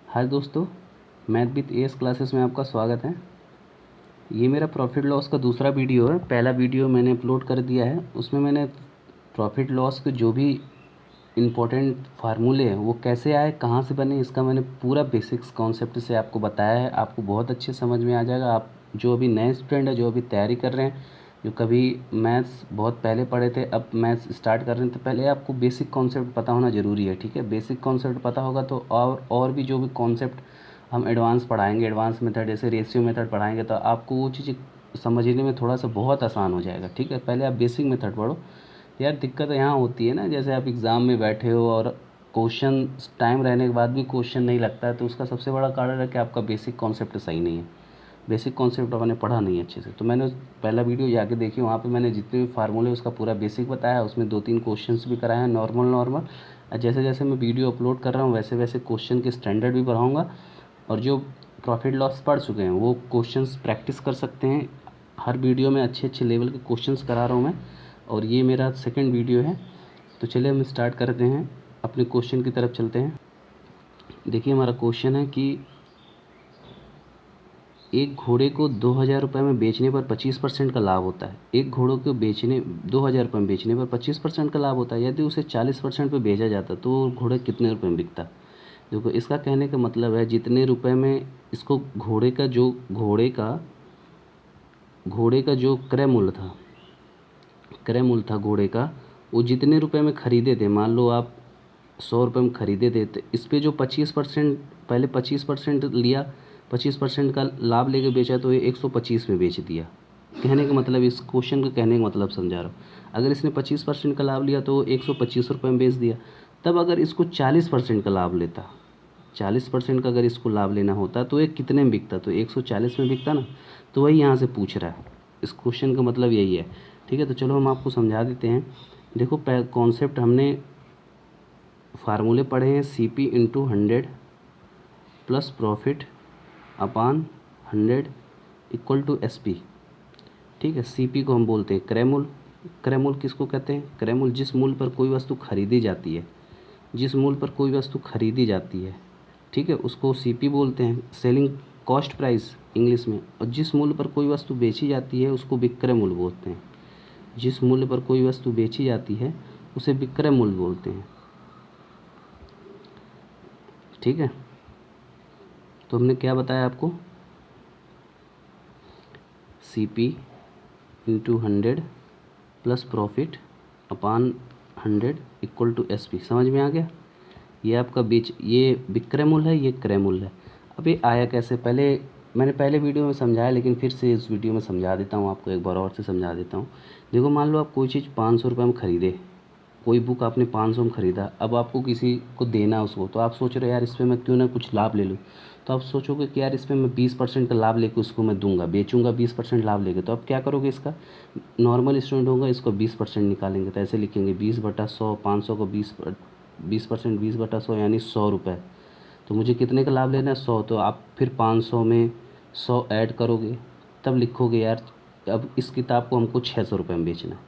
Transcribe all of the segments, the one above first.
हाय दोस्तों, math with S classes में आपका स्वागत है। ये मेरा प्रॉफिट लॉस का दूसरा वीडियो है। पहला वीडियो मैंने अपलोड कर दिया है, उसमें मैंने प्रॉफिट लॉस के जो भी इम्पोर्टेंट फार्मूले हैं वो कैसे आए, कहाँ से बने, इसका मैंने पूरा बेसिक्स कॉन्सेप्ट से आपको बताया है। आपको बहुत अच्छे समझ में आ जाएगा। आप जो अभी नए स्टूडेंट हैं, जो अभी तैयारी कर रहे हैं, जो कभी मैथ्स बहुत पहले पढ़े थे, अब मैथ्स स्टार्ट कर रहे हैं, तो पहले आपको बेसिक कॉन्सेप्ट पता होना ज़रूरी है। ठीक है, बेसिक कॉन्सेप्ट पता होगा तो और भी जो भी कॉन्सेप्ट हम एडवांस पढ़ाएंगे, एडवांस मेथड जैसे रेशियो मेथड पढ़ाएंगे, तो आपको वो चीज़ समझने में थोड़ा सा बहुत आसान हो जाएगा। ठीक है, पहले आप बेसिक मेथड पढ़ो। यार दिक्कत यहाँ होती है ना, जैसे आप एग्ज़ाम में बैठे हो और क्वेश्चन टाइम रहने के बाद भी क्वेश्चन नहीं लगता है, तो उसका सबसे बड़ा कारण है कि आपका बेसिक कॉन्सेप्ट सही नहीं है। बेसिक कॉन्सेप्ट आपने पढ़ा नहीं अच्छे से। तो मैंने पहला वीडियो जाके देखी, वहाँ पे मैंने जितने भी फार्मूले उसका पूरा बेसिक बताया, उसमें 2-3 क्वेश्चंस भी कराए हैं नॉर्मल। और जैसे जैसे मैं वीडियो अपलोड कर रहा हूँ वैसे वैसे क्वेश्चन के स्टैंडर्ड भी बढ़ाऊँगा। और जो प्रॉफिट लॉस पढ़ चुके हैं वो क्वेश्चंस प्रैक्टिस कर सकते हैं। हर वीडियो में अच्छे अच्छे लेवल के क्वेश्चंस करा रहा हूँ मैं, और ये मेरा सेकंड वीडियो है। तो चलिए हम स्टार्ट करते हैं, अपने क्वेश्चन की तरफ चलते हैं। देखिए हमारा क्वेश्चन है कि एक घोड़े को 2,000 रुपये में बेचने पर 25% का लाभ होता है। एक घोड़े को बेचने 2,000 रुपये में बेचने पर 25% का लाभ होता है। यदि उसे 40% पे बेचा जाता तो घोड़ा कितने रुपये में बिकता। देखो, इसका कहने का मतलब है जितने रुपए में इसको घोड़े का जो क्रय मूल्य था घोड़े का, वो जितने रुपए में ख़रीदे थे, मान लो आप 100 रुपये में ख़रीदे थे, तो इस पे जो 25% पहले 25% लिया, 25% का लाभ लेके बेचा, तो ये 125 में बेच दिया। कहने का मतलब, इस क्वेश्चन का कहने का मतलब समझा रहा हूँ। अगर इसने 25% का लाभ लिया तो 125 रुपये में बेच दिया। तब अगर इसको 40% का लाभ लेता, 40% का अगर इसको लाभ लेना होता तो ये कितने में बिकता, तो 140 में बिकता ना। तो वही यहाँ से पूछ रहा है, इस क्वेश्चन का मतलब यही है। ठीक है, तो चलो हम आपको समझा देते हैं। देखो, कॉन्सेप्ट हमने फार्मूले पढ़े हैं, CP into 100 plus profit upon 100 equal to SP। ठीक है, CP को हम बोलते हैं क्रय मूल्य। क्रय मूल्य किसको कहते हैं? क्रय मूल्य जिस मूल्य पर कोई वस्तु खरीदी जाती है, जिस मूल्य पर कोई वस्तु खरीदी जाती है, ठीक है, उसको CP बोलते हैं, सेलिंग कॉस्ट प्राइस इंग्लिश में। और जिस मूल्य पर कोई वस्तु बेची जाती है उसको विक्रय मूल्य बोलते हैं। जिस मूल्य पर कोई वस्तु बेची जाती है उसे विक्रय मूल्य बोलते हैं। ठीक है, तो हमने क्या बताया आपको, CP into 100 plus profit upon 100 equal to SP। समझ में आ गया? ये आपका ये विक्रय मूल्य है, ये क्रय मूल्य है। अब ये आया कैसे, मैंने पहले वीडियो में समझाया, लेकिन फिर से इस वीडियो में समझा देता हूँ आपको, एक बार और से समझा देता हूँ। देखो, मान लो आप कोई चीज़ 500 रुपये में ख़रीदे, कोई बुक आपने 500 में ख़रीदा। अब आपको किसी को देना उसको, तो आप सोच रहे हो यार इस पर मैं क्यों ना कुछ लाभ ले लूँ। तो आप सोचोगे कि यार इस पर मैं 20% का लाभ लेकर उसको मैं दूंगा, बेचूंगा 20% लाभ लेके। तो आप क्या करोगे, इसका नॉर्मल स्टूडेंट होगा, इसको 20% निकालेंगे, तो ऐसे लिखेंगे 20/100, 500 को 20%, 20/100 यानी 100 रुपये। तो मुझे कितने का लाभ लेना है, 100। तो आप फिर 500 में 100 ऐड करोगे, तब लिखोगे यार अब इस किताब को हमको 600 रुपये में बेचना है,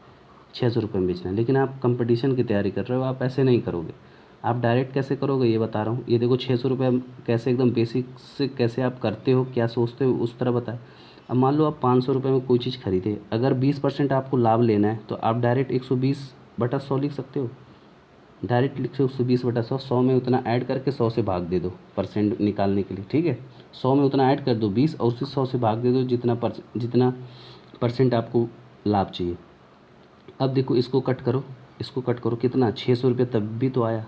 600 रुपये में बेचना है। लेकिन आप कंपटीशन की तैयारी कर रहे हो, आप ऐसे नहीं करोगे। आप डायरेक्ट कैसे करोगे ये बता रहा हूँ। ये देखो, 600 रुपये कैसे, एकदम बेसिक से कैसे आप करते हो, क्या सोचते हो, उस तरह बताए। अब मान लो आप 500 रुपये में कोई चीज़ खरीदे, अगर 20% आपको लाभ लेना है तो आप डायरेक्ट 120/100 लिख सकते हो। डायरेक्ट लिख सकते हो 120/100। 100 में उतना ऐड करके 100 से भाग दे दो परसेंट निकालने के लिए। ठीक है, 100 में उतना ऐड कर दो 20, और उसी 100 से भाग दे दो जितना परसेंट आपको लाभ चाहिए। अब देखो, इसको कट करो, इसको कट करो, कितना 600 रुपये तब भी तो आया,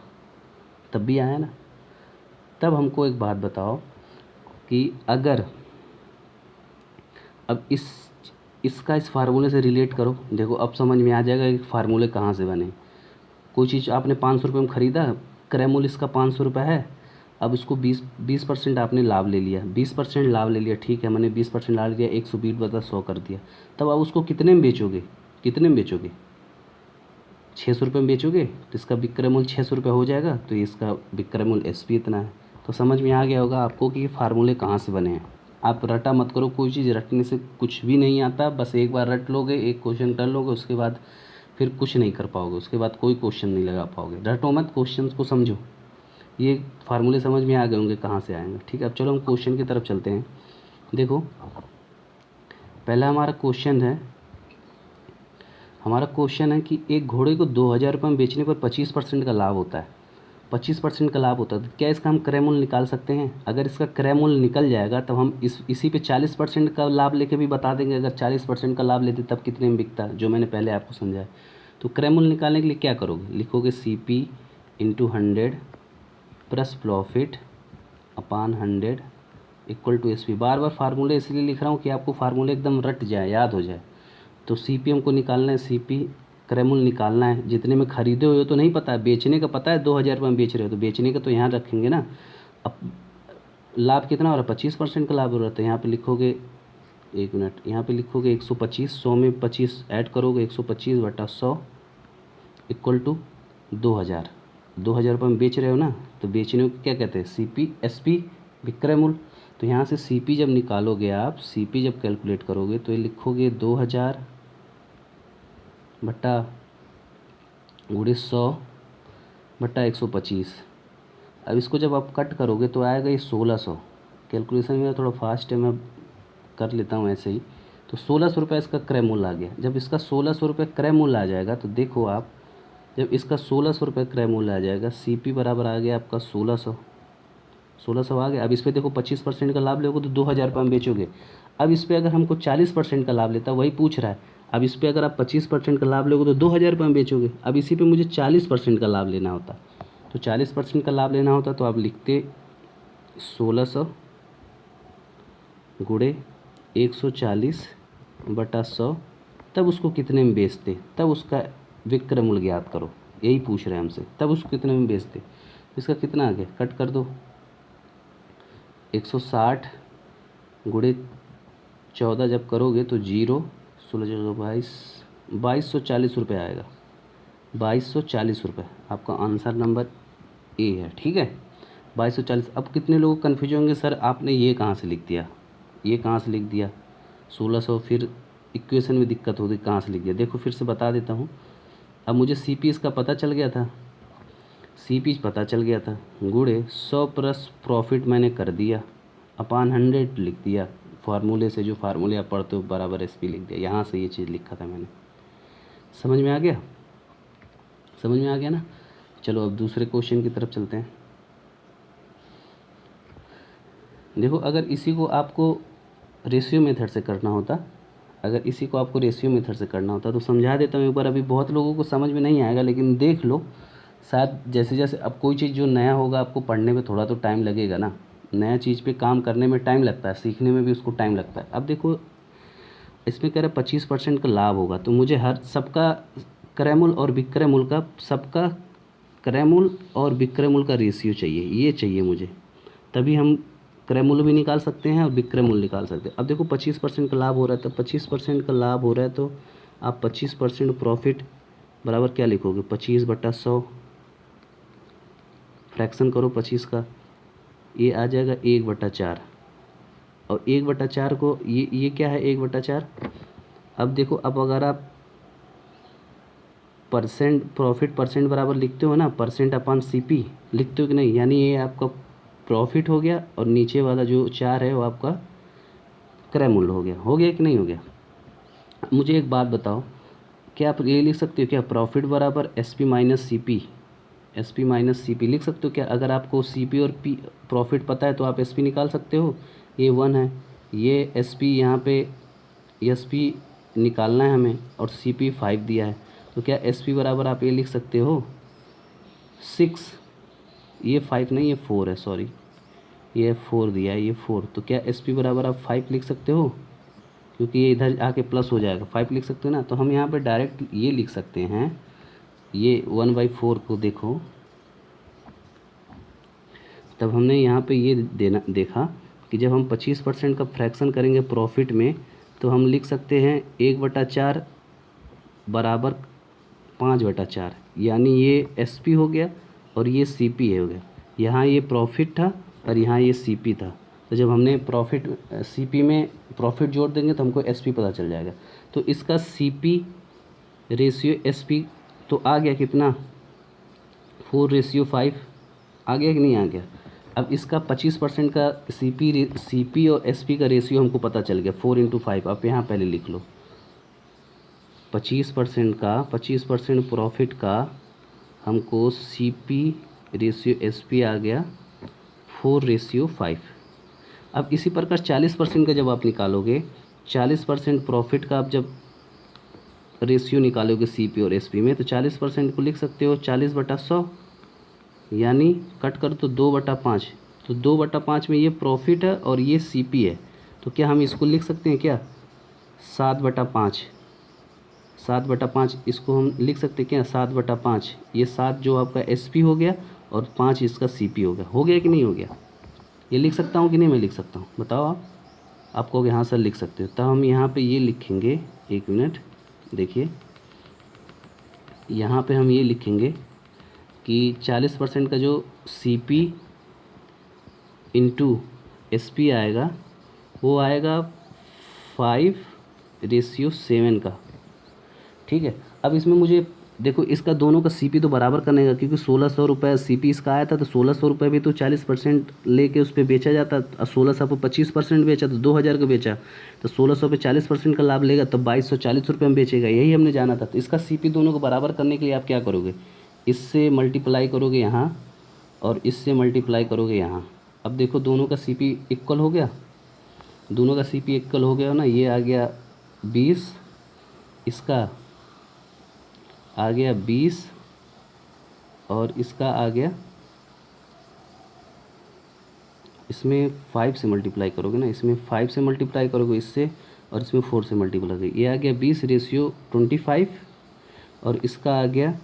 तब भी आया ना। तब हमको एक बात बताओ कि अगर अब इसका इस फार्मूले से रिलेट करो। देखो, अब समझ में आ जाएगा कि फार्मूले कहाँ से बने। कोई चीज़ आपने 500 रुपये में ख़रीदा, क्रय मूल्य इसका 500 रुपये है। अब इसको 20% आपने लाभ ले लिया, 20% लाभ ले लिया, ठीक है, मैंने 20% लाभ लिया, 120/100 कर दिया। तब आप उसको कितने में बेचोगे, कितने में बेचोगे, 600 रुपये में बेचोगे, तो इसका विक्रय मूल्य 600 रुपये हो जाएगा। तो इसका विक्रय मूल्य SP इतना है। तो समझ में आ गया होगा आपको कि ये फार्मूले कहाँ से बने हैं। आप रटा मत करो, कोई चीज़ रटने से कुछ भी नहीं आता। बस एक बार रट लोगे, एक क्वेश्चन कर लोगे, उसके बाद फिर कुछ नहीं कर पाओगे, उसके बाद कोई क्वेश्चन नहीं लगा पाओगे। रटो मत, क्वेश्चन को समझो। ये फार्मूले समझ में आ गए होंगे कहाँ से आएंगे। ठीक है, अब चलो हम क्वेश्चन की तरफ चलते हैं। देखो पहला हमारा क्वेश्चन है कि एक घोड़े को 2000 रुपये में बेचने पर 25% का लाभ होता है। 25% का लाभ होता है, तो क्या इसका हम क्रय मूल्य निकाल सकते हैं? अगर इसका क्रय मूल्य निकल जाएगा तब हम इसी पे 40% का लाभ लेके भी बता देंगे। अगर 40% का लाभ लेते तब कितने में बिकता, जो मैंने पहले आपको समझाया। तो क्रय मूल्य निकालने के लिए क्या करोगे, लिखोगे CP × 100 plus profit upon 100 equal to SP। बार बार फार्मूले इसलिए लिख रहा हूँ कि आपको फार्मूले एकदम रट जाए, याद हो जाए। तो CP हमको निकालना है, CP क्रय मूल्य निकालना है। जितने में खरीदे हुए हो तो नहीं पता है, बेचने का पता है 2000 रुपये में बेच रहे हो, तो बेचने का तो यहाँ रखेंगे ना। अब लाभ कितना हो रहा है, 25% का लाभ हो रहा है, तो यहाँ पे लिखोगे, एक मिनट, यहाँ पे लिखोगे 125, 100 में 25 ऐड करोगे, 125/100 इक्वल टू 2000। 2000 रुपये में बेच रहे हो ना, तो बेचने को क्या कहते हैं, CP SP विक्रय मूल्य। तो यहाँ से CP जब निकालोगे आप, CP जब कैलकुलेट करोगे तो ये लिखोगे 2000 बट्टा गुणे 100 बट्टा 125। अब इसको जब आप कट करोगे तो आएगा ये 1600। कैलकुलेशन मेरा थोड़ा फास्ट है, मैं कर लेता हूँ ऐसे ही। तो 1600 रुपये इसका क्रय मूल्य आ गया। जब इसका 1600 रुपये क्रय मूल्य आ जाएगा तो देखो आप, जब इसका 1600 रुपये क्रय मूल्य आ जाएगा, CP बराबर आ गया आपका 1600 आ गया। अब इस पर देखो 25% का लाभ लोगे तो 2000 रुपये में बेचोगे। अब इस पर अगर हमको 40% का लाभ लेता, वही पूछ रहा है। अब इस पर अगर आप 25% का लाभ लोगे तो 2000 रुपये में बेचोगे। अब इसी पे मुझे 40% का लाभ लेना होता, तो 40% का लाभ लेना होता तो आप लिखते 1600 गुणे 140/100, तब उसको कितने में बेचते, तब उसका विक्रय मूल्य ज्ञात करो। यही पूछ रहे हैं हमसे, तब उसको कितने में बेचते। इसका कितना आ गया, कट कर दो, 160 गुणे 14 जब करोगे तो 0, 16 22, 2240 रुपये आएगा। 2240 रुपये आपका आंसर नंबर ए है। ठीक है, 2240। अब कितने लोग कन्फ्यूज होंगे, सर आपने ये कहाँ से लिख दिया, ये कहाँ से लिख दिया 1600, फिर इक्वेशन में दिक्कत होगी, कहाँ से लिख दिया। देखो फिर से बता देता हूँ। अब मुझे CP इसका पता चल गया था, CP पता चल गया था, गुणे 100 प्लस प्रॉफिट मैंने कर दिया, अपान 100 लिख दिया। फार्मूले से, जो फार्मूले आप पढ़ते हो, बराबर SP लिख दिया। यहाँ से ये चीज़ लिखा था मैंने। समझ में आ गया, समझ में आ गया ना। चलो अब दूसरे क्वेश्चन की तरफ चलते हैं। देखो अगर इसी को आपको रेशियो मेथड से करना होता, तो समझा देता हूँ एक बार। अभी बहुत लोगों को समझ में नहीं आएगा, लेकिन देख लो, शायद जैसे जैसे अब कोई चीज़ जो नया होगा आपको पढ़ने में थोड़ा तो टाइम लगेगा ना। नया चीज़ पे काम करने में टाइम लगता है, सीखने में भी उसको टाइम लगता है। अब देखो इसमें कह रहे 25% का लाभ होगा, तो मुझे सबका क्रय मूल्य और विक्रय मूल्य का, सबका क्रय मूल्य और विक्रय मूल्य का रेशियो चाहिए, ये चाहिए मुझे। तभी हम क्रय मूल्य भी निकाल सकते हैं और विक्रय मूल्य निकाल सकते हैं। अब देखो 25% का लाभ हो रहा है, तो 25% का लाभ हो रहा है तो आप 25% प्रॉफिट बराबर क्या लिखोगे, 25/100, फ्रैक्शन करो 25 का, ये आ जाएगा 1/4। और 1/4 को ये क्या है, 1/4। अब देखो, अब अगर आप प्रॉफिट परसेंट बराबर लिखते हो ना, परसेंट अपॉन CP लिखते हो कि नहीं, यानी ये आपका प्रॉफिट हो गया और नीचे वाला जो 4 है वो आपका क्रय मूल्य हो गया कि नहीं हो गया। मुझे एक बात बताओ, क्या आप ये लिख सकते हो क्या, प्रॉफिट बराबर SP माइनस CP लिख सकते हो क्या? अगर आपको CP और P प्रॉफिट पता है तो आप SP निकाल सकते हो। ये 1 है, ये SP यहाँ पे SP निकालना है हमें, और CP 5 दिया है, तो क्या SP बराबर आप ये लिख सकते हो 6, ये 5 नहीं, ये 4 है, सॉरी, ये 4 दिया है, ये 4, तो क्या SP बराबर आप 5 लिख सकते हो, क्योंकि ये इधर आके प्लस हो जाएगा, 5 लिख सकते हो ना। तो हम यहाँ पे डायरेक्ट ये लिख सकते हैं, ये 1/4 को देखो, तब हमने यहाँ पे ये देखा कि जब हम 25% का फ्रैक्शन करेंगे प्रॉफिट में, तो हम लिख सकते हैं 1/4 बराबर 5/4, यानी ये SP हो गया और ये CP हो गया। यहाँ ये प्रॉफिट था और यहाँ ये CP था, तो जब हमने प्रॉफिट CP में प्रॉफिट जोड़ देंगे तो हमको SP पता चल जाएगा। तो इसका CP रेशियो SP तो आ गया कितना, 4/5, आ गया कि नहीं आ गया। अब इसका 25% का सीपी और एसपी का रेशियो हमको पता चल गया 4/5। आप यहाँ पहले लिख लो 25% प्रॉफिट का हमको सीपी रेशियो एसपी आ गया 4/5। अब इसी प्रकार 40% का जब आप निकालोगे, 40% प्रॉफिट का आप जब रेशियो निकालोगे सीपी और एसपी में, तो 40% को लिख सकते हो 40/100, यानी कट कर तो 2/5। तो 2/5 में ये प्रॉफिट है और ये सीपी है, तो क्या हम इसको लिख सकते हैं क्या 7/5। 7/5 इसको हम लिख सकते हैं क्या 7/5। ये 7 जो आपका एसपी हो गया और 5 इसका सीपी हो गया कि नहीं हो गया। ये लिख सकता हूँ कि नहीं मैं लिख सकता हूँ, बताओ आप कहोगे हाँ सर लिख सकते हो। तो हम यहाँ पे ये लिखेंगे, एक मिनट देखिए, यहाँ पे हम ये लिखेंगे कि 40% का जो सीपी इंटू एसपी आएगा वो आएगा 5/7 का। ठीक है। अब इसमें मुझे देखो इसका दोनों का सीपी तो बराबर करने का, क्योंकि 1600 रुपये सीपी इसका आया था, तो 1600 रुपये भी तो 40% लेके उस पर बेचा जाता। 1600 पर 25% बेचा तो 2000 का बेचा, तो 1600 पे 40% का लाभ लेगा, तब 2240 रुपये में बेचेगा। यही हमने जाना था। तो इसका सीपी दोनों को बराबर करने के लिए आप क्या करोगे, इससे मल्टीप्लाई करोगे यहाँ और इससे मल्टीप्लाई करोगे यहाँ। अब देखो दोनों का सीपी इक्वल हो गया, दोनों का सीपी इक्वल हो गया ना। ये आ गया 20, इसका आ गया 20 और इसका आ गया, इसमें 5 से मल्टीप्लाई करोगे ना, इसमें 5 से मल्टीप्लाई करोगे इससे, और इसमें 4 से मल्टीप्लाई करोगे। ये आ गया 20/25 और इसका आ गया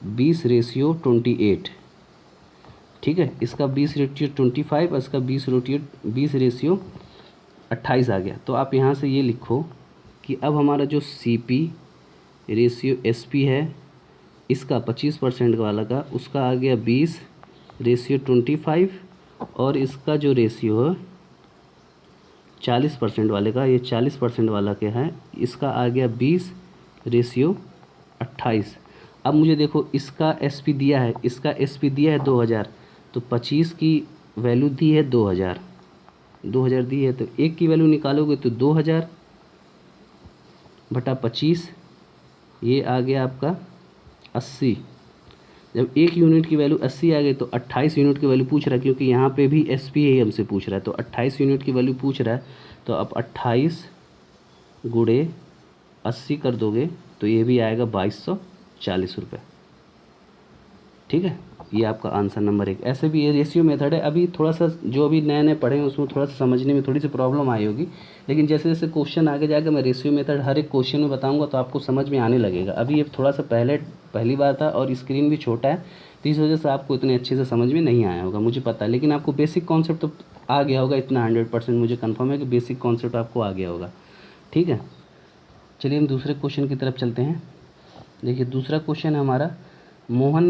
20/28। ठीक है। इसका 20/25 और इसका 20/28 आ गया। तो आप यहाँ से ये लिखो कि अब हमारा जो सीपी रेशियो एसपी है, इसका 25% वाला का, उसका आ गया 20/25 और इसका जो रेशियो है 40% वाले का, ये 40% वाला क्या है, इसका आ गया 20/28। अब मुझे देखो इसका एसपी दिया है, इसका एसपी दिया है 2000, तो 25 की वैल्यू दी है 2000 दी है, तो एक की वैल्यू निकालोगे तो 2000/25, ये आ गया आपका 80। जब एक यूनिट की वैल्यू 80 आ गई तो 28 यूनिट की वैल्यू पूछ रहा है, क्योंकि यहाँ पे भी एसपी ही हमसे पूछ रहा है, तो 28 यूनिट की वैल्यू पूछ रहा है। तो अब 28 गुणे 80 कर दोगे तो ये भी आएगा 2240 रुपये। ठीक है। ये आपका आंसर नंबर 1। ऐसे भी ये रेशियो मेथड है। अभी थोड़ा सा जो अभी नए नए पढ़े हैं उसमें थोड़ा सा समझने में थोड़ी सी प्रॉब्लम आई होगी, लेकिन जैसे जैसे क्वेश्चन आगे जाएगा मैं रेशियो मेथड हर एक क्वेश्चन में बताऊंगा तो आपको समझ में आने लगेगा। अभी ये थोड़ा सा पहली बार था और स्क्रीन भी छोटा है, तो इस वजह से आपको इतने अच्छे से समझ में नहीं आया होगा, मुझे पता है। लेकिन आपको बेसिक कॉन्सेप्ट तो आ गया होगा, इतना 100% मुझे कन्फर्म है कि बेसिक कॉन्सेप्ट आपको आ गया होगा। ठीक है। चलिए हम दूसरे क्वेश्चन की तरफ चलते हैं। देखिए दूसरा क्वेश्चन है हमारा, मोहन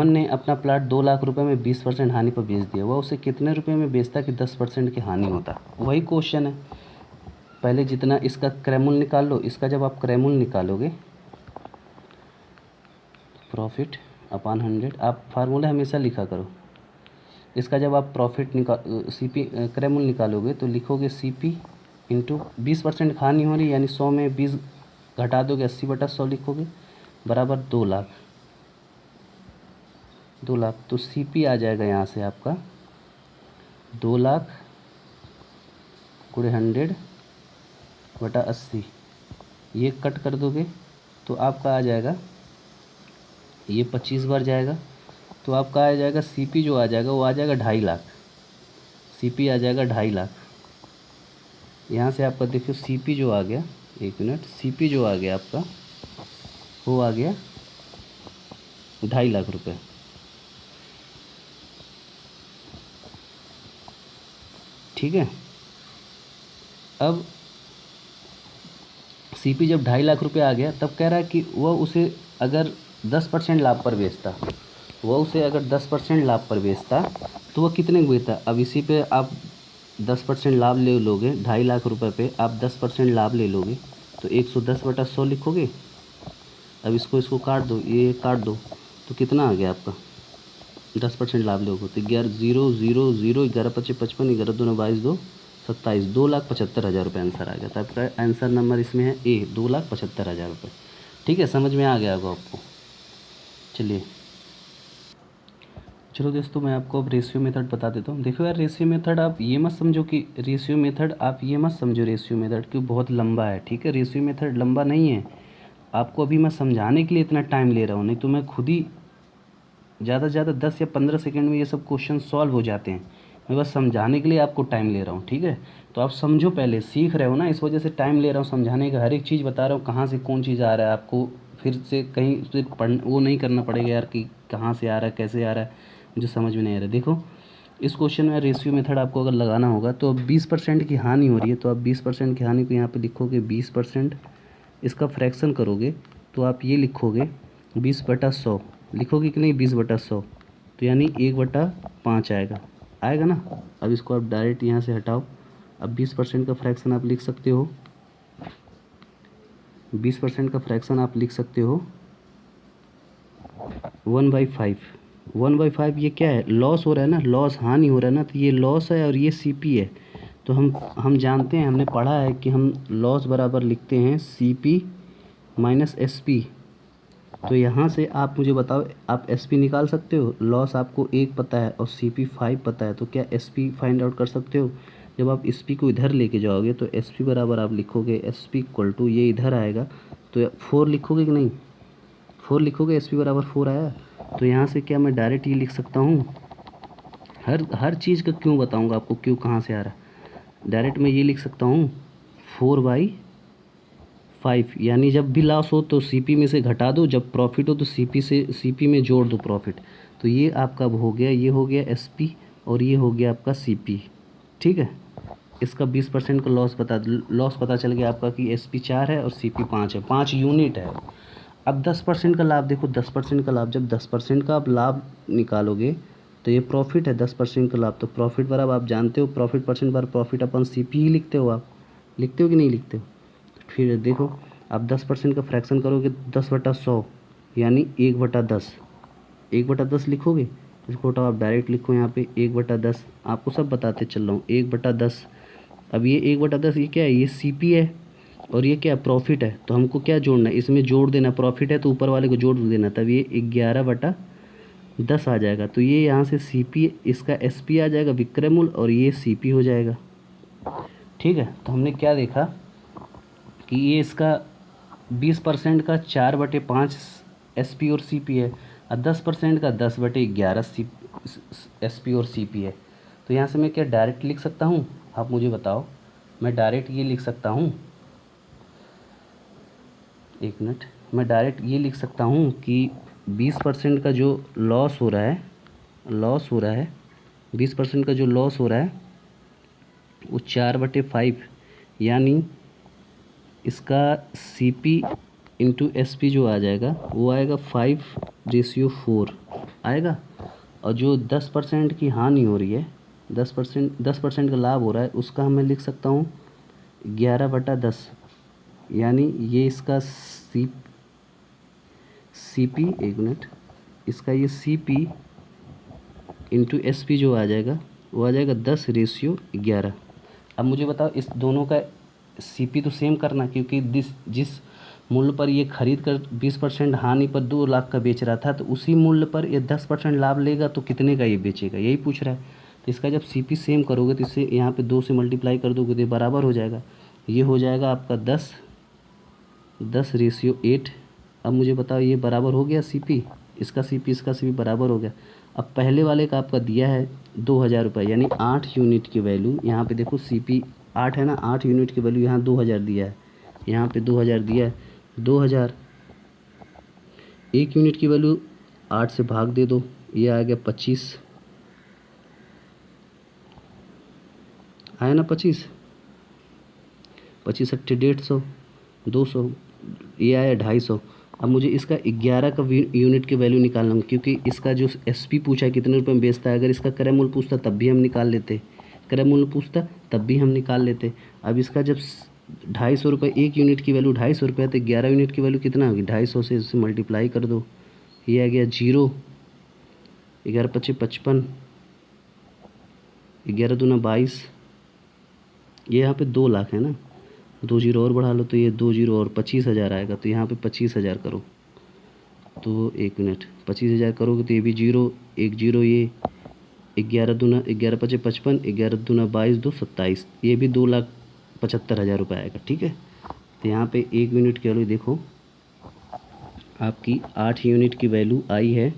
ने अपना प्लाट 2 लाख रुपए में 20% हानि पर बेच दिया। वह उसे कितने रुपए में बेचता कि 10% की हानि होता। वही क्वेश्चन है। पहले जितना इसका क्रयमूल निकाल लो। इसका जब आप क्रयमूल निकालोगे, प्रॉफिट अपॉन 100, आप फार्मूला हमेशा लिखा करो। इसका जब आप क्रयमूल निकालोगे तो लिखोगे सीपी इंटू 20% हानि हो रही, यानी 100 में 20 घटा दोगे, 80/100 लिखोगे, बराबर 2 लाख। तो सीपी आ जाएगा यहाँ से आपका 2 लाख गुणे 100/80। ये कट कर दोगे तो आपका आ जाएगा, ये 25 बार जाएगा तो आपका आ जाएगा सीपी जो आ जाएगा वो आ जाएगा 2.5 लाख। सीपी आ जाएगा 2.5 लाख। यहाँ से आपका देखिए सीपी जो आ गया, एक मिनट, सीपी जो आ गया आपका वो आ गया 2.5 लाख रुपए। ठीक है। अब सीपी जब 2.5 लाख रुपए आ गया, तब कह रहा है कि वह उसे अगर 10% लाभ पर बेचता, तो वह कितने को बेचता। अब इसी पे आप 10% लाभ ले लोगे, 2.5 लाख रुपए पे आप 10% लाभ ले लोगे तो 110/100 लिखोगे। अब इसको काट दो, ये काट दो, तो कितना आ गया आपका 10% लाभ लोगे तो 11,000, 11×5 = 55, 11×2 = 22, 2 27, 2,75,000 रुपये आंसर आ गया। तो आपका आंसर नंबर इसमें है ए, 2,75,000 रुपये। ठीक है, समझ में आ गया होगा आपको। चलो दोस्तों, मैं आपको अब रेशियो मेथड बता देता हूँ। देखो यार, रेशियो मेथड आप ये मत समझो कि रेशियो मेथड कि बहुत लंबा है। ठीक है, रेशियो मेथड लंबा नहीं है। आपको अभी मैं समझाने के लिए इतना टाइम ले रहा हूँ, नहीं तो मैं खुद ही ज़्यादा से ज़्यादा 10 या 15 सेकंड में ये सब क्वेश्चन सॉल्व हो जाते हैं। मैं बस समझाने के लिए आपको टाइम ले रहा हूँ। ठीक है, तो आप समझो, पहले सीख रहे हो ना, इस वजह से टाइम ले रहा हूँ समझाने का। हर एक चीज़ बता रहा हूँ, कहाँ से कौन चीज़ आ रहा है, आपको फिर से कहीं से वो नहीं करना पड़ेगा यार कि कहाँ से आ रहा है, कैसे आ रहा है, मुझे समझ में नहीं आ रहा है। देखो, इस क्वेश्चन में रेशियो मेथड आपको अगर लगाना होगा तो अब 20% की हानि हो रही है, तो आप 20% की हानि को यहाँ पे लिखोगे 20%। इसका फ्रैक्शन करोगे तो आप ये लिखोगे 20/100, लिखोगे कि नहीं, 20/100, तो यानी 1/5 आएगा ना। अब इसको आप डायरेक्ट यहाँ से हटाओ। अब 20% का फ्रैक्शन आप लिख सकते हो, 20% का फ्रैक्शन आप लिख सकते हो 1/5। 1/5 ये क्या है, लॉस हो रहा है ना, लॉस, हानि हो रहा है ना, तो ये लॉस है और ये सीपी है। तो हम जानते हैं, हमने पढ़ा है कि हम लॉस बराबर लिखते हैं सीपी माइनस एसपी। तो यहाँ से आप मुझे बताओ, आप एसपी निकाल सकते हो? लॉस आपको 1 पता है और सीपी 5 पता है, तो क्या एसपी फाइंड आउट कर सकते हो? जब आप एसपी को इधर लेके जाओगे तो एसपी बराबर आप लिखोगे एसपी इक्वल टू, ये इधर आएगा तो 4 लिखोगे कि नहीं, 4 लिखोगे, एसपी बराबर 4 आया। तो यहाँ से क्या मैं डायरेक्ट ये लिख सकता हूँ? हर चीज़ का क्यों बताऊँगा आपको, क्यों कहाँ से आ रहा है। डायरेक्ट मैं ये लिख सकता हूँ 4/5, यानी जब भी लॉस हो तो सीपी में से घटा दो, जब प्रॉफिट हो तो सीपी में जोड़ दो प्रॉफिट। तो ये आपका हो गया, ये हो गया एसपी और ये हो गया आपका सीपी। ठीक है, इसका 20% का लॉस पता चल गया आपका कि एसपी 4 है और सीपी 5 है, 5 यूनिट है। अब 10% का लाभ देखो, 10% का लाभ, जब 10% का आप लाभ निकालोगे तो ये प्रॉफिट है, 10% का लाभ। तो प्रॉफिट बराबर आप जानते हो, प्रॉफिट परसेंट बार प्रॉफिट अपन सीपी ही लिखते हो। आप लिखते हो कि नहीं लिखते हो? फिर देखो, आप 10% का फ्रैक्शन करोगे 10/100, यानी 1/10, 1/10 लिखोगे। इसको उठाओ, आप डायरेक्ट लिखो यहाँ पे 1/10, आपको सब बताते चल रहा हूँ, 1/10। अब ये 1/10 ये क्या है, ये सीपी है और ये क्या प्रॉफिट है। तो हमको क्या जोड़ना है, इसमें जोड़ देना, प्रॉफिट है तो ऊपर वाले को जोड़ देना, तब ये 11/10 आ जाएगा। तो ये यहाँ से सीपी, इसका एसपी आ जाएगा विक्रय मूल्य और ये सीपी हो जाएगा। ठीक है, तो हमने क्या देखा कि ये इसका 20% का 4/5 एसपी और सीपी है और 10% का 10/11 एसपी और सीपी है। तो यहाँ से मैं क्या डायरेक्ट लिख सकता हूँ, आप मुझे बताओ। मैं डायरेक्ट ये लिख सकता हूँ, एक मिनट, मैं डायरेक्ट ये लिख सकता हूँ कि 20% का जो लॉस हो रहा है, 20% का जो लॉस हो रहा है वो 4/5, यानी इसका सीपी इंटू एसपी जो आ जाएगा वो आएगा 5/4 आएगा। और जो 10% की हानि हो रही है, 10% का लाभ हो रहा है, उसका मैं लिख सकता हूँ 11/10, यानी ये इसका सीपी, एक मिनट, इसका ये सीपी इंटू एसपी जो आ जाएगा वो आ जाएगा 10/11। अब मुझे बताओ, इस दोनों का सीपी तो सेम करना, क्योंकि जिस मूल्य पर ये खरीद कर 20% हानि पर 2 लाख का बेच रहा था, तो उसी मूल्य पर ये 10% लाभ लेगा तो कितने का ये बेचेगा, यही पूछ रहा है। तो इसका जब सीपी सेम करोगे तो इसे यहाँ पे 2 से मल्टीप्लाई कर दोगे तो ये बराबर हो जाएगा। ये हो जाएगा आपका 10:8। अब मुझे बताओ, ये बराबर हो गया सीपी, इसका सीपी बराबर हो गया। अब पहले वाले का आपका दिया है 2,000 रुपये, यानी 8 यूनिट की वैल्यू, यहाँ पे देखो सीपी 8 है ना, 8 यूनिट की वैल्यू यहाँ 2,000 दिया है, यहाँ पे 2,000 दिया है। 2,000, 1 यूनिट की वैल्यू 8 से भाग दे दो, ये आ गया 25, आया ना 25, 25 अट्ठे 150, 200, ये आया 250। अब मुझे इसका 11 का यूनिट की वैल्यू निकालना है, क्योंकि इसका जो एसपी पूछा है कितने रुपए में बेचता है, अगर इसका क्रय मूल्य पूछता तब भी हम निकाल लेते, क्रय मूल्य पूछता तब भी हम निकाल लेते। अब इसका जब 250 रुपये, 1 यूनिट की वैल्यू 250 रुपये, तो 11 यूनिट की वैल्यू कितना होगी, 250 से इसे मल्टीप्लाई कर दो, ये आ गया 0, 11 पच्चीस 55, 11 दूना 22, ये यहाँ पे 2 लाख है ना, 2 जीरो और बढ़ा लो तो ये 2 जीरो और 25,000 आएगा। तो यहाँ पे 25,000 करो तो 1 मिनट, 25,000 करोगे तो ये भी जीरो, 1 जीरो, ये 11 दूना 11 पच्चीस 55, 11 दूना 22, 2 27, ये भी 2,75,000 रुपये आएगा। ठीक है, तो यहाँ पे 1 यूनिट की वैल्यू देखो आपकी 8 यूनिट की वैल्यू आई है।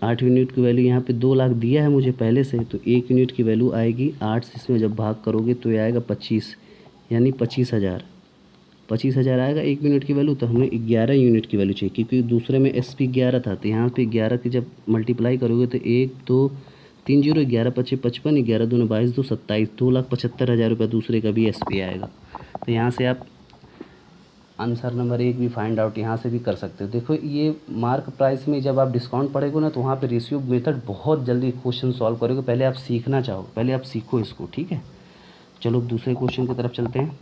8 यूनिट की वैल्यू यहाँ पे 2 लाख दिया है मुझे पहले से, तो 1 यूनिट की वैल्यू आएगी 8 से, इसमें जब भाग करोगे तो ये आएगा 25, यानी 25,000 आएगा 1 यूनिट की वैल्यू। तो हमें 11 यूनिट की वैल्यू चाहिए, क्योंकि दूसरे में SP 11 था, तो यहाँ पे 11 की जब मल्टीप्लाई करोगे तो 1 2 3 जीरो, 11 पच्चीस 55, 11 दूना 22, 2 27, 2,75,000 रुपये दूसरे का भी SP आएगा। तो यहाँ से आप आंसर नंबर 1 भी फाइंड आउट यहाँ से भी कर सकते हो। देखो ये मार्क प्राइस में जब आप डिस्काउंट पड़ेगा ना, तो वहाँ पे रेशियो मेथड बहुत जल्दी क्वेश्चन सॉल्व करोगे। पहले आप सीखना चाहो, पहले आप सीखो इसको। ठीक है, चलो दूसरे क्वेश्चन की तरफ चलते हैं।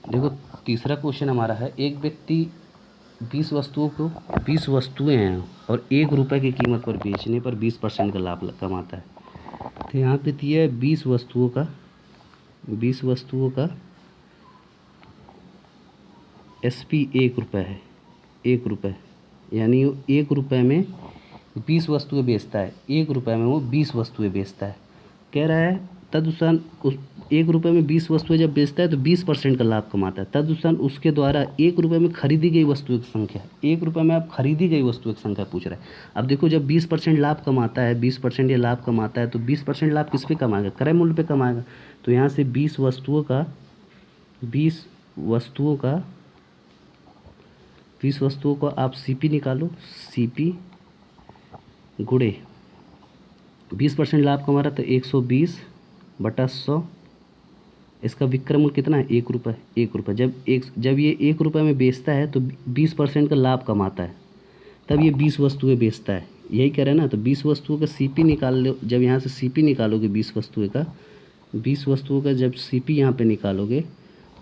देखो तीसरा क्वेश्चन हमारा है, एक व्यक्ति 20 वस्तुएं हैं और 1 रुपये की कीमत पर बेचने पर 20% का लाभ कमाता है। तो यहाँ पे दिया है 20 वस्तुओं का SP 1 रुपये है, 1 रुपये, यानी 1 रुपये में 20 वस्तुएं बेचता है, 1 रुपये में वो 20 वस्तुएं बेचता है। कह रहा है तदनुसार उस 1 रुपये में 20 वस्तुएं जब बेचता है तो 20% का लाभ कमाता है। तदनुसार उसके द्वारा 1 रुपये में खरीदी गई वस्तुओं की संख्या, 1 रुपये में आप खरीदी गई वस्तुओं की संख्या पूछ रहा है। अब देखो जब 20% लाभ कमाता है, 20% ये लाभ कमाता है, तो 20% लाभ किस पे कमाएगा? क्रय मूल्य पे कमाएगा। तो यहाँ से 20 वस्तुओं का आप CP निकालो, CP गुणे 20% लाभ कमा रहा था 120/100, इसका विक्रय मूल्य कितना है? 1 रुपये। 1 रुपये जब ये 1 रुपये में बेचता है तो 20% का लाभ कमाता है, तब ये 20 वस्तुएं बेचता है, यही कह रहे हैं ना। तो 20 वस्तुओं का CP निकाल लो। जब यहाँ से CP निकालोगे 20 वस्तुओं का जब CP यहाँ पे निकालोगे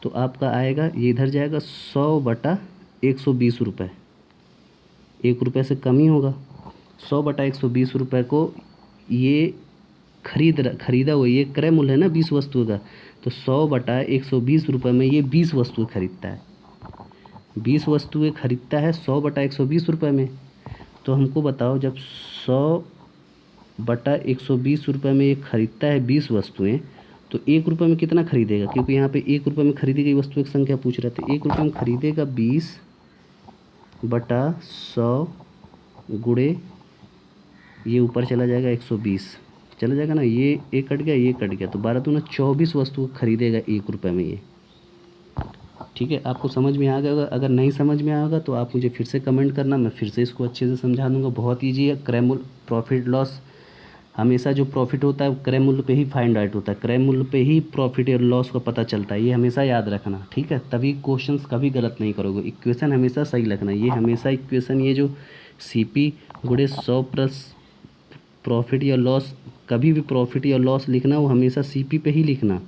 तो आपका आएगा, ये इधर जाएगा 100/120 रुपये, 1 रुपये से कम ही होगा। 100/120 रुपये को ये खरीदा हुआ, ये क्रय मूल्य है ना 20 वस्तुओं का, तो 100/120 रुपये में ये 20 वस्तुएं खरीदता है। 20 वस्तुएं खरीदता है 100/120 रुपये में। तो हमको बताओ जब 100/120 रुपये में ये खरीदता है 20 वस्तुएं, तो 1 रुपये में कितना खरीदेगा? क्योंकि यहाँ पे 1 रुपये में खरीदी गई वस्तुओं की संख्या पूछ रहे थे। 1 रुपये में खरीदेगा 20/100 गुणे, ये ऊपर चला जाएगा 120, चला जाएगा ना, ये एक कट गया, ये कट गया, तो 12 दूना 24 वस्तु खरीदेगा 1 रुपये में ये। ठीक है, आपको समझ में आ गया होगा। अगर नहीं समझ में आएगा तो आप मुझे फिर से कमेंट करना, मैं फिर से इसको अच्छे से समझा दूंगा। बहुत ईजी है। क्रय मूल्य, प्रॉफिट लॉस, हमेशा जो प्रॉफिट होता है क्रय मूल्य पे ही फाइंड आउट होता है, क्रय मूल्य पे ही प्रॉफिट और लॉस का पता चलता है। ये हमेशा याद रखना, ठीक है, तभी क्वेश्चंस कभी गलत नहीं करोगे। इक्वेशन हमेशा सही रखना। ये हमेशा इक्वेशन, ये जो CP गुणे 100 प्लस प्रॉफिट या लॉस, कभी भी प्रॉफिट या लॉस लिखना वो हमेशा CP पे ही लिखना।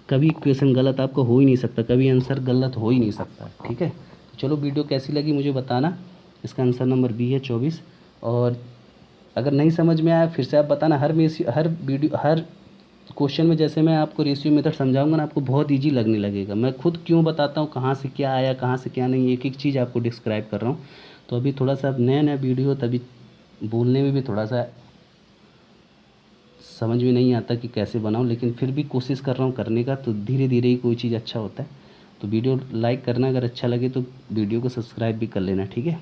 कभी इक्वेशन गलत आपका हो ही नहीं सकता, कभी आंसर गलत हो ही नहीं सकता। ठीक है, चलो वीडियो कैसी लगी मुझे बताना। इसका आंसर नंबर B है 24। और अगर नहीं समझ में आया फिर से आप बताना। हर क्वेश्चन में जैसे मैं आपको रेशियो मेथड समझाऊंगा ना, आपको बहुत ईजी लगने लगेगा। मैं खुद क्यों बताता हूँ, कहाँ से क्या आया, कहाँ से क्या नहीं, एक एक चीज़ आपको डिस्क्राइब कर रहा हूँ। तो अभी थोड़ा सा नया वीडियो, तभी बोलने में भी थोड़ा सा समझ में नहीं आता कि कैसे बनाऊं, लेकिन फिर भी कोशिश कर रहा हूं करने का। तो धीरे धीरे ही कोई चीज़ अच्छा होता है। तो वीडियो लाइक करना, अगर अच्छा लगे तो वीडियो को सब्सक्राइब भी कर लेना, ठीक है।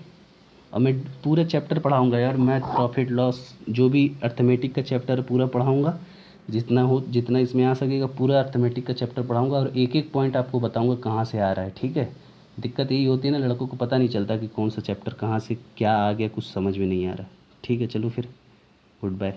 और मैं पूरा चैप्टर पढ़ाऊंगा यार, मैथ, प्रॉफिट लॉस, जो भी अर्थमेटिक का चैप्टर पूरा पढ़ाऊँगा, जितना इसमें आ सकेगा पूरा अर्थमेटिक का चैप्टर पढ़ाऊँगा। और एक एक पॉइंट आपको बताऊँगा कहाँ से आ रहा है, ठीक है। दिक्कत यही होती है ना, लड़कों को पता नहीं चलता कि कौन सा चैप्टर कहाँ से क्या आ गया, कुछ समझ में नहीं आ रहा। ठीक है, चलो फिर, गुड बाय।